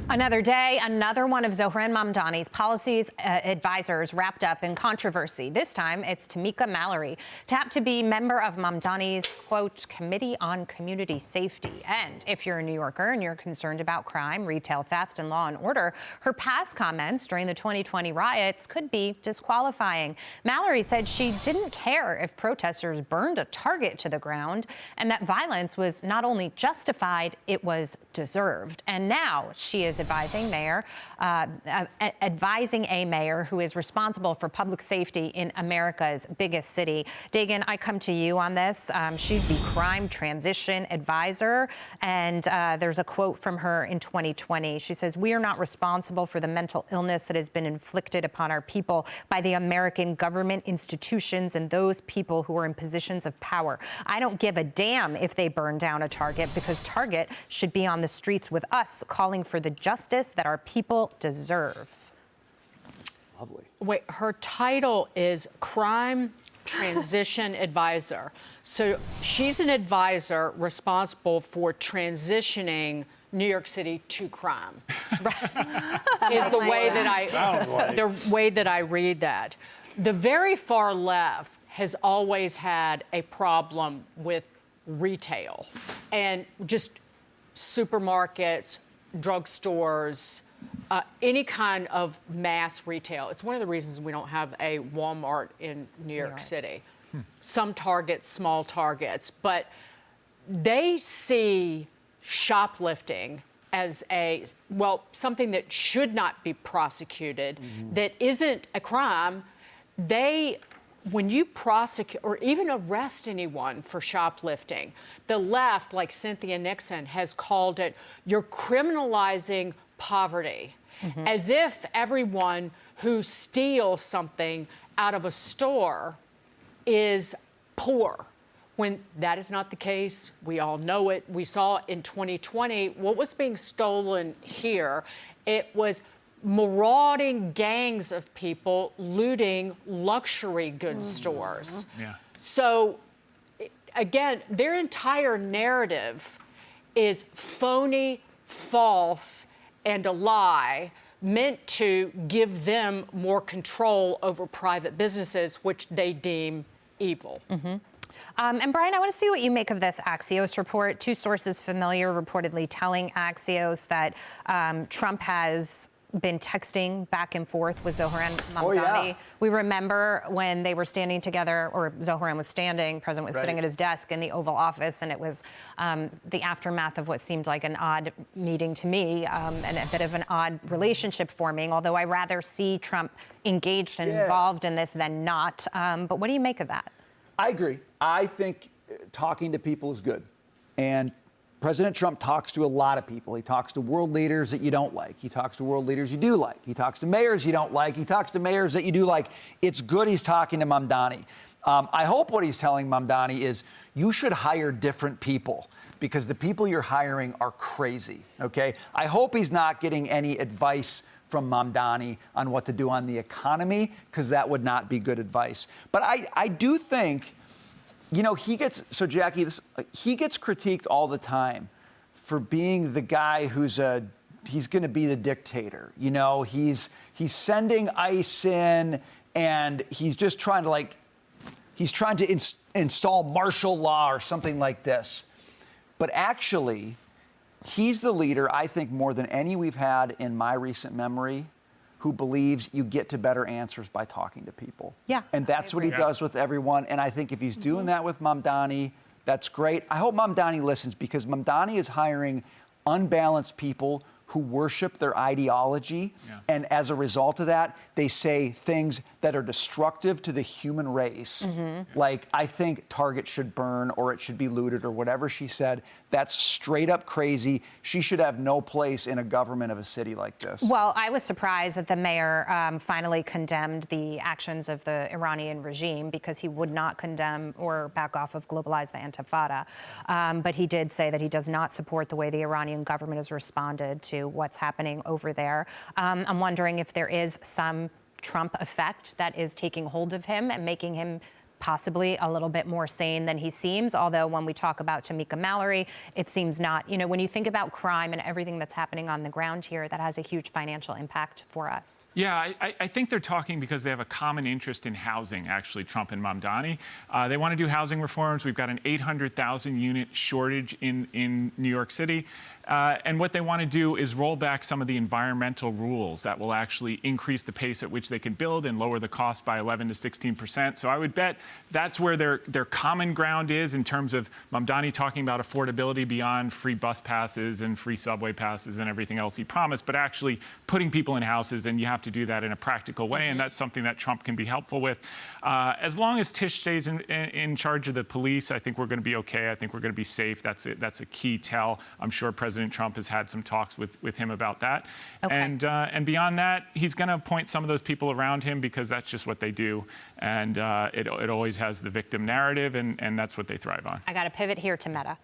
Another day, another one of Zohran Mamdani's policies advisors wrapped up in controversy. This time, it's Tamika Mallory, tapped to be member of Mamdani's, quote, Committee on Community Safety. And if you're a New Yorker and you're concerned about crime, retail theft, and law and order, her past comments during the 2020 riots could be disqualifying. Mallory said she didn't care if protesters burned a Target to the ground and that violence was not only justified, it was deserved. And now she is advising a mayor who is responsible for public safety in America's biggest city. Dagan, I come to you on this. She's the crime transition advisor, and there's a quote from her in 2020. She says, "We are not responsible for the mental illness that has been inflicted upon our people by the American government, institutions, and those people who are in positions of power. I don't give a damn if they burn down a Target, because Target should be on the streets with us, calling for the justice that our people deserve." Lovely. Wait, her title is Crime Transition Advisor. So she's an advisor responsible for transitioning New York City to crime. Is the way that I read that. The very far left has always had a problem with retail and just supermarkets, drugstores, any kind of mass retail. It's one of the reasons we don't have a Walmart in New York City. Some Targets, small Targets, but they see shoplifting as something that should not be prosecuted, that isn't a crime. When you prosecute or even arrest anyone for shoplifting, the left, like Cynthia Nixon, has called it, you're criminalizing poverty, as if everyone who steals something out of a store is poor, when that is not the case. We all know it. We saw in 2020 what was being stolen here. It was marauding gangs of people looting luxury goods stores. So, again, their entire narrative is phony, false, and a lie meant to give them more control over private businesses, which they deem evil. And Brian, I want to see what you make of this Axios report. Two sources familiar reportedly telling Axios that Trump has been texting back and forth with Zohran Mamdani. Oh, yeah. We remember when they were standing together, or Zohran was standing, President was sitting at his desk in the Oval Office, and it was the aftermath of what seemed like an odd meeting to me, and a bit of an odd relationship forming, although I rather see Trump engaged and involved in this than not. But what do you make of that? I agree. I think talking to people is good. And President Trump talks to a lot of people. He talks to world leaders that you don't like. He talks to world leaders you do like. He talks to mayors you don't like. He talks to mayors that you do like. It's good he's talking to Mamdani. I hope what he's telling Mamdani is you should hire different people, because the people you're hiring are crazy, okay? I hope he's not getting any advice from Mamdani on what to do on the economy, because that would not be good advice. But I do think, you know, he gets critiqued all the time for being the guy he's going to be the dictator. You know, he's sending ICE in, and he's just trying to install martial law or something like this. But actually, he's the leader, I think, more than any we've had in my recent memory, who believes you get to better answers by talking to people. Yeah. And that's what he does with everyone. And I think if he's doing that with Mamdani, that's great. I hope Mamdani listens, because Mamdani is hiring unbalanced people who worship their ideology. And as a result of that, they say things that are destructive to the human race. Like, I think Target should burn, or it should be looted, or whatever she said. That's straight up crazy. She should have no place in a government of a city like this. Well, I was surprised that the mayor finally condemned the actions of the Iranian regime, because he would not condemn or back off of globalize the Intifada. But he did say that he does not support the way the Iranian government has responded to what's happening over there. I'm wondering if there is some Trump effect that is taking hold of him and making him possibly a little bit more sane than he seems. Although when we talk about Tamika Mallory, it seems not. You know, when you think about crime and everything that's happening on the ground here, that has a huge financial impact for us. Yeah, I think they're talking because they have a common interest in housing, actually, Trump and Mamdani. They want to do housing reforms. We've got an 800,000 unit shortage in New York City. And what they want to do is roll back some of the environmental rules that will actually increase the pace at which they can build and lower the cost by 11 to 16%. So I would bet that's where their common ground is in terms of Mamdani talking about affordability beyond free bus passes and free subway passes and everything else he promised, but actually putting people in houses, and you have to do that in a practical way, and that's something that Trump can be helpful with. As long as Tish stays in charge of the police, I think we're going to be okay. I think we're going to be safe. That's a key tell. I'm sure President Trump has had some talks with him about that. Okay. And beyond that, he's going to appoint some of those people around him because that's just what they do. And it always has the victim narrative, and that's what they thrive on. I got to pivot here to Meta.